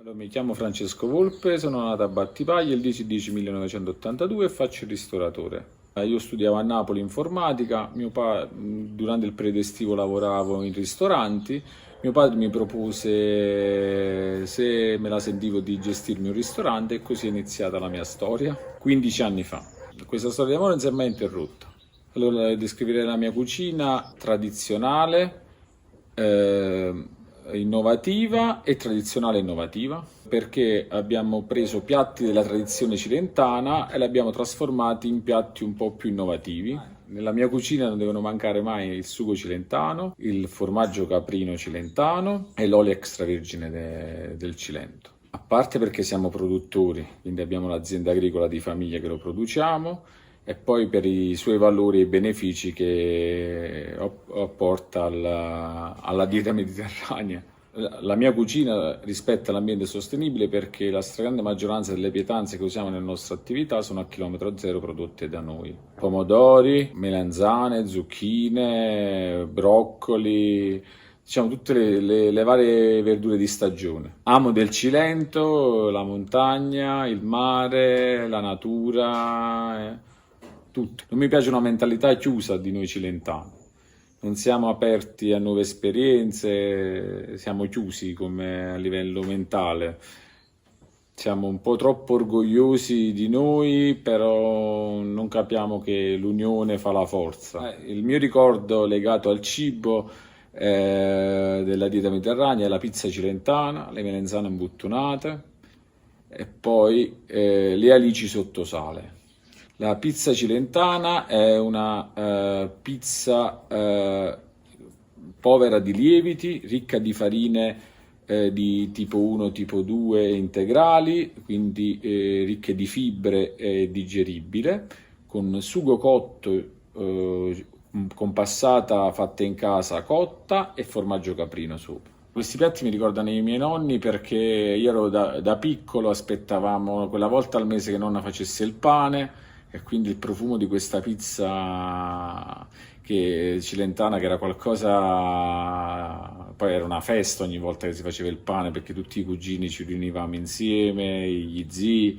Allora, mi chiamo Francesco Volpe, sono nato a Battipaglia il 10-10-1982 e faccio il ristoratore. Io studiavo a Napoli informatica, durante il periodo estivo lavoravo in ristoranti, mio padre mi propose se me la sentivo di gestirmi un ristorante e così è iniziata la mia storia, 15 anni fa. Questa storia di amore non si è mai interrotta. Allora, descriverei la mia cucina tradizionale, eh, innovativa e tradizionale innovativa, perché abbiamo preso piatti della tradizione cilentana e li abbiamo trasformati in piatti un po' più innovativi. Nella mia cucina non devono mancare mai il sugo cilentano, il formaggio caprino cilentano e l'olio extravergine del Cilento. A parte perché siamo produttori, quindi abbiamo l'azienda agricola di famiglia che lo produciamo, e poi per i suoi valori e benefici che apporta alla dieta mediterranea. La mia cucina rispetta l'ambiente sostenibile perché la stragrande maggioranza delle pietanze che usiamo nelle nostre attività sono a chilometro zero prodotte da noi. Pomodori, melanzane, zucchine, broccoli, diciamo tutte le varie verdure di stagione. Amo del Cilento, la montagna, il mare, la natura, tutto. Non mi piace una mentalità chiusa di noi cilentani. Non siamo aperti a nuove esperienze, siamo chiusi come a livello mentale. Siamo un po' troppo orgogliosi di noi, però non capiamo che l'unione fa la forza. Il mio ricordo legato al cibo della dieta mediterranea è la pizza cilentana, le melanzane imbuttunate e poi le alici sotto sale. La pizza cilentana è una pizza povera di lieviti, ricca di farine di tipo 1, tipo 2 integrali, quindi ricche di fibre e digeribile, con sugo cotto, con passata fatta in casa cotta e formaggio caprino sopra. Questi piatti mi ricordano i miei nonni perché io ero da piccolo, aspettavamo quella volta al mese che nonna facesse il pane e quindi il profumo di questa pizza cilentana che era qualcosa, poi era una festa ogni volta che si faceva il pane perché tutti i cugini ci riunivamo insieme, gli zii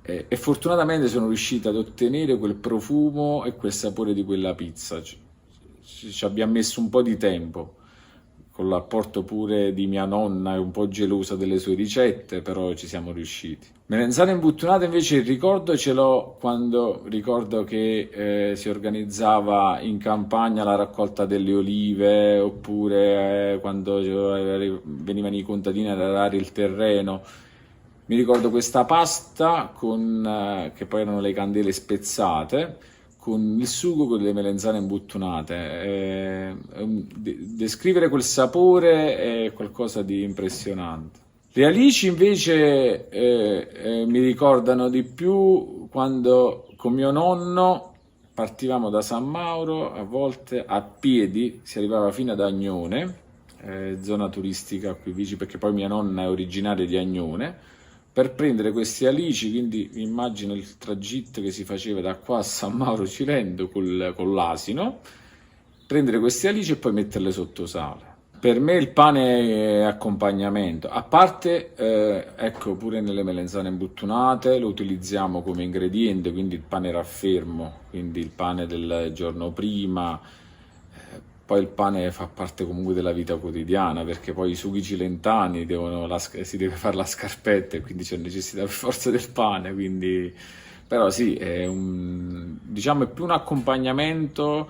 e fortunatamente sono riuscito ad ottenere quel profumo e quel sapore di quella pizza. Ci abbiamo messo un po' di tempo con l'apporto pure di mia nonna, è un po' gelosa delle sue ricette, però ci siamo riusciti. Melanzane imbuttunate invece il ricordo ce l'ho quando ricordo che si organizzava in campagna la raccolta delle olive, oppure quando venivano i contadini ad arare il terreno. Mi ricordo questa pasta che poi erano le candele spezzate, con il sugo con le melanzane imbuttunate. Descrivere quel sapore è qualcosa di impressionante. Le alici invece mi ricordano di più quando con mio nonno partivamo da San Mauro, a volte a piedi, si arrivava fino ad Agnone, zona turistica qui vicino, perché poi mia nonna è originaria di Agnone, per prendere questi alici, quindi immagino il tragitto che si faceva da qua a San Mauro Cilento con l'asino, prendere questi alici e poi metterle sotto sale. Per me il pane è accompagnamento, a parte, ecco, pure nelle melanzane imbuttunate lo utilizziamo come ingrediente, quindi il pane raffermo, quindi il pane del giorno prima, poi il pane fa parte comunque della vita quotidiana, perché poi i sughi cilentani si deve fare la scarpetta e quindi c'è necessità per forza del pane, quindi. Però sì, diciamo è più un accompagnamento,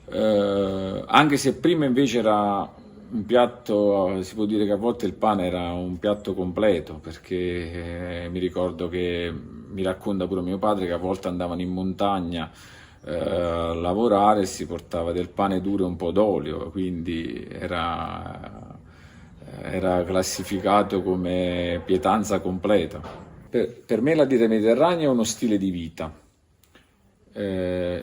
anche se prima invece era un piatto, si può dire che a volte il pane era un piatto completo, perché mi ricordo che mi racconta pure mio padre che a volte andavano in montagna a lavorare e si portava del pane duro e un po' d'olio, quindi era classificato come pietanza completa. Per me la dieta mediterranea è uno stile di vita,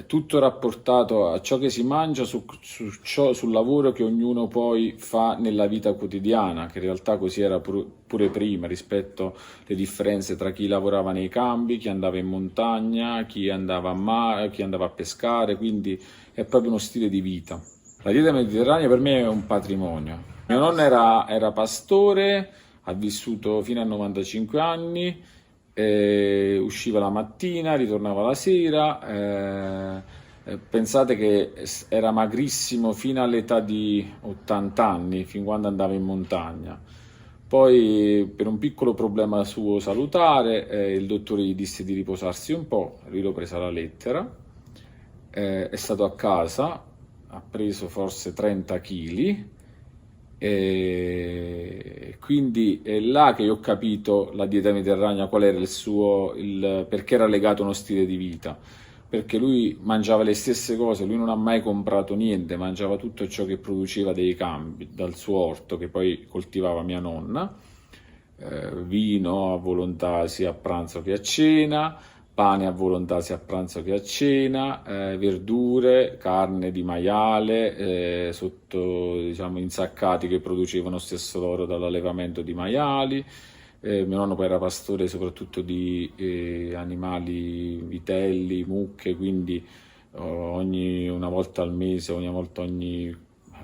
tutto rapportato a ciò che si mangia, sul lavoro che ognuno poi fa nella vita quotidiana, che in realtà così era pure prima, rispetto alle differenze tra chi lavorava nei campi, chi andava in montagna, chi andava a mare, chi andava a pescare, quindi è proprio uno stile di vita. La dieta mediterranea per me è un patrimonio. Mio nonno era pastore, ha vissuto fino a 95 anni, usciva la mattina, ritornava la sera, pensate che era magrissimo fino all'età di 80 anni, fin quando andava in montagna. Poi per un piccolo problema suo salutare, il dottore gli disse di riposarsi un po', l'ho presa la lettera, è stato a casa, ha preso forse 30 kg, e quindi è là che io ho capito la dieta mediterranea, qual era perché era legato a uno stile di vita, perché lui mangiava le stesse cose, lui non ha mai comprato niente, mangiava tutto ciò che produceva dei campi dal suo orto che poi coltivava mia nonna, vino a volontà sia a pranzo che a cena, pane a volontà sia a pranzo che a cena, verdure, carne di maiale, diciamo, insaccati che producevano stesso loro dall'allevamento di maiali. Mio nonno poi era pastore soprattutto di animali, vitelli, mucche, quindi una volta al mese, ogni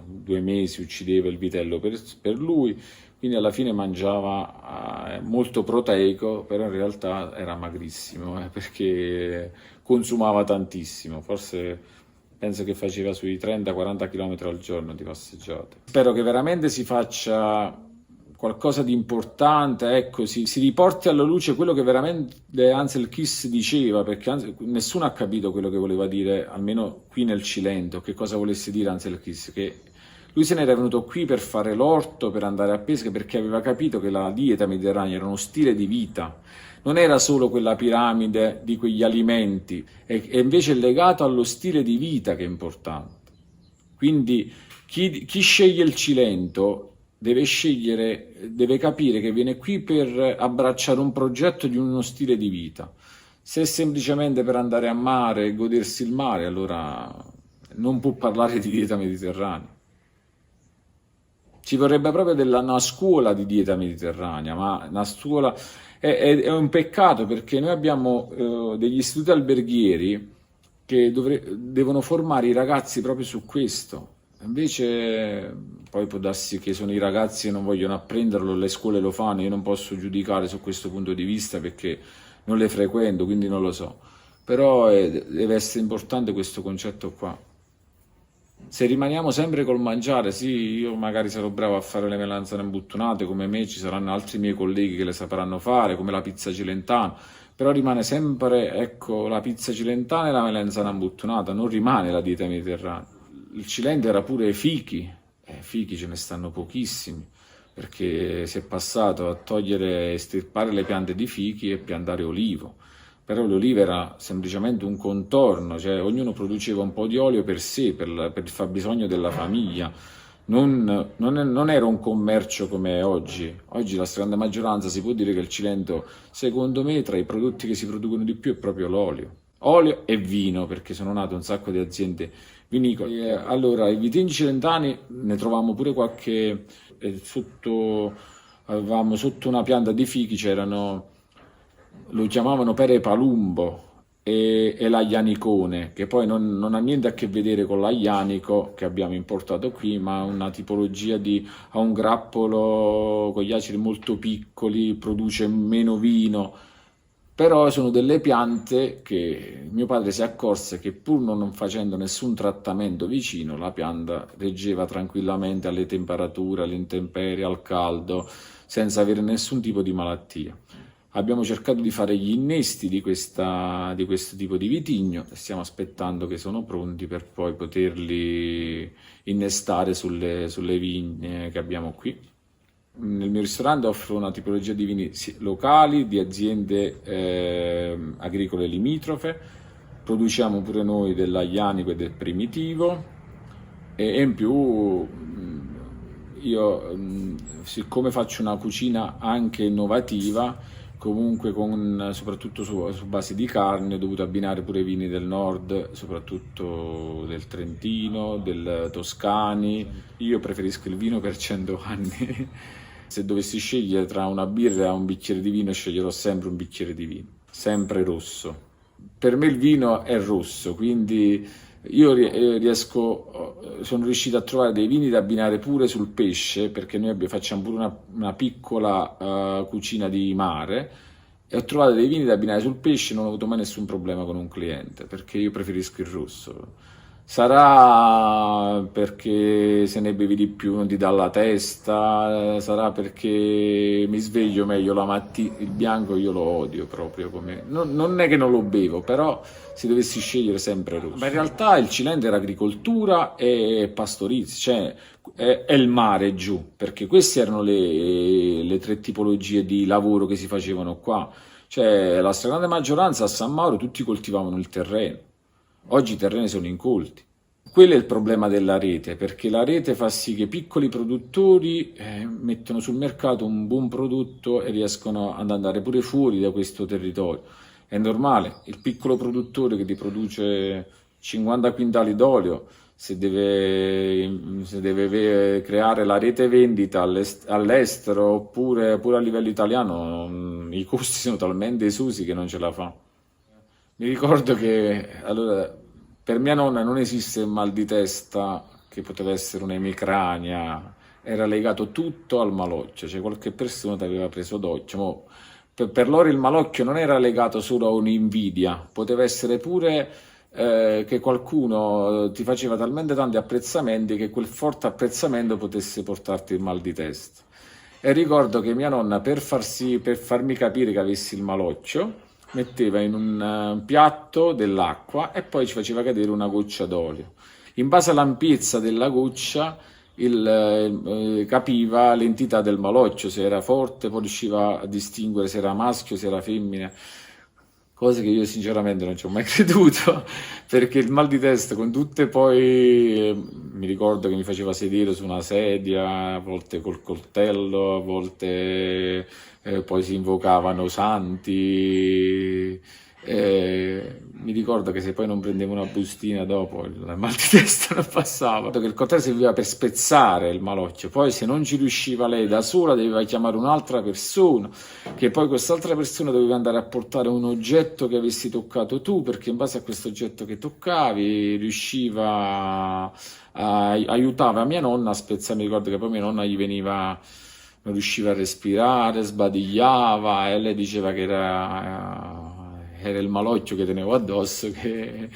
2 mesi uccideva il vitello per lui, quindi alla fine mangiava molto proteico, però in realtà era magrissimo, perché consumava tantissimo, forse penso che faceva sui 30-40 km al giorno di passeggiate. Spero che veramente si faccia qualcosa di importante, ecco, si riporti alla luce quello che veramente Ansel Keys diceva, perché nessuno ha capito quello che voleva dire, almeno qui nel Cilento, che cosa volesse dire Ansel Keys, che lui se n'era venuto qui per fare l'orto, per andare a pesca, perché aveva capito che la dieta mediterranea era uno stile di vita, non era solo quella piramide di quegli alimenti, è invece legato allo stile di vita che è importante. Quindi chi sceglie il Cilento deve capire che viene qui per abbracciare un progetto di uno stile di vita. Se è semplicemente per andare a mare e godersi il mare, allora non può parlare di dieta mediterranea. Ci vorrebbe proprio una scuola di dieta mediterranea, ma una scuola è un peccato, perché noi abbiamo degli istituti alberghieri che devono formare i ragazzi proprio su questo. Invece poi può darsi che sono i ragazzi che non vogliono apprenderlo, le scuole lo fanno, io non posso giudicare su questo punto di vista perché non le frequento, quindi non lo so. Però deve essere importante questo concetto qua. Se rimaniamo sempre col mangiare, sì, io magari sarò bravo a fare le melanzane imbuttunate, come me ci saranno altri miei colleghi che le sapranno fare, come la pizza cilentana, però rimane sempre, ecco, la pizza cilentana e la melanzana imbuttunata, non rimane la dieta mediterranea. Il Cilento era pure fichi, fichi ce ne stanno pochissimi, perché si è passato a togliere e stirpare le piante di fichi e piantare olivo. Però l'olivo era semplicemente un contorno, cioè ognuno produceva un po' di olio per sé, per il fabbisogno della famiglia. Non era un commercio come è oggi. Oggi la stragrande maggioranza, si può dire che il Cilento, secondo me, tra i prodotti che si producono di più è proprio l'olio. Olio e vino, perché sono nate un sacco di aziende vinicole. Allora, i vitigni cilentani ne trovavamo pure qualche, avevamo sotto una pianta di fichi, lo chiamavano pere palumbo e l'aglianicone, che poi non ha niente a che vedere con l'aglianico che abbiamo importato qui, ma una tipologia ha un grappolo con gli acidi molto piccoli, produce meno vino. Però sono delle piante che mio padre si accorse che, pur non facendo nessun trattamento vicino, la pianta reggeva tranquillamente alle temperature, alle intemperie, al caldo, senza avere nessun tipo di malattia. Abbiamo cercato di fare gli innesti di questo tipo di vitigno e stiamo aspettando che sono pronti per poi poterli innestare sulle vigne che abbiamo qui. Nel mio ristorante offro una tipologia di vini locali, di aziende agricole limitrofe, produciamo pure noi dell'aglianico e del primitivo e in più io, siccome faccio una cucina anche innovativa, comunque soprattutto su base di carne, ho dovuto abbinare pure vini del nord, soprattutto del Trentino, del Toscani. Io preferisco il vino per 100 anni. Se dovessi scegliere tra una birra e un bicchiere di vino, sceglierò sempre un bicchiere di vino, sempre rosso. Per me il vino è rosso, quindi Io sono riuscito a trovare dei vini da abbinare pure sul pesce, perché noi facciamo pure una piccola cucina di mare, e ho trovato dei vini da abbinare sul pesce, non ho avuto mai nessun problema con un cliente, perché io preferisco il rosso. Sarà perché se ne bevi di più non ti dà la testa, sarà perché mi sveglio meglio la mattina, il bianco io lo odio proprio come... Non è che non lo bevo, però se dovessi scegliere sempre rosso. Ma in realtà il Cilento era agricoltura e pastorizia, cioè è il mare giù, perché queste erano le tre tipologie di lavoro che si facevano qua. Cioè la stragrande maggioranza a San Mauro tutti coltivavano il terreno. Oggi i terreni sono incolti. Quello è il problema della rete, perché la rete fa sì che piccoli produttori mettono sul mercato un buon prodotto e riescono ad andare pure fuori da questo territorio. È normale, il piccolo produttore che ti produce 50 quintali d'olio, se deve creare la rete vendita all'estero oppure pure a livello italiano, i costi sono talmente esosi che non ce la fa. Mi ricordo che allora, per mia nonna non esiste il mal di testa che poteva essere un'emicrania, era legato tutto al malocchio, cioè qualche persona ti aveva preso d'occhio. Per loro il malocchio non era legato solo a un'invidia, poteva essere pure che qualcuno ti faceva talmente tanti apprezzamenti che quel forte apprezzamento potesse portarti il mal di testa. E ricordo che mia nonna, per farmi capire che avessi il malocchio, metteva in un piatto dell'acqua e poi ci faceva cadere una goccia d'olio. In base all'ampiezza della goccia, capiva l'entità del malocchio, se era forte, poi riusciva a distinguere se era maschio, se era femmina. Cose che io sinceramente non ci ho mai creduto, perché il mal di testa con tutte poi, mi ricordo che mi faceva sedere su una sedia, a volte col coltello, a volte poi si invocavano santi, mi ricordo che se poi non prendevo una bustina dopo il mal di testa non passava. Che il coltello serviva per spezzare il malocchio, poi se non ci riusciva lei da sola doveva chiamare un'altra persona, che poi quest'altra persona doveva andare a portare un oggetto che avessi toccato tu, perché in base a questo oggetto che toccavi aiutava mia nonna a spezzare. Mi ricordo che poi mia nonna gli veniva, non riusciva a respirare, sbadigliava e lei diceva che era il malocchio che tenevo addosso che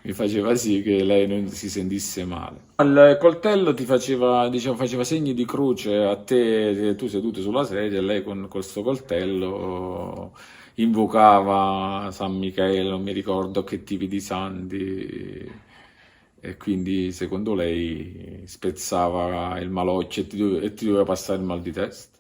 mi faceva sì che lei non si sentisse male. Il coltello ti faceva, diciamo, faceva segni di croce a te, tu seduto sulla sedia, e lei col suo coltello invocava San Michele, non mi ricordo che tipi di santi, e quindi secondo lei spezzava il malocchio e ti doveva passare il mal di testa.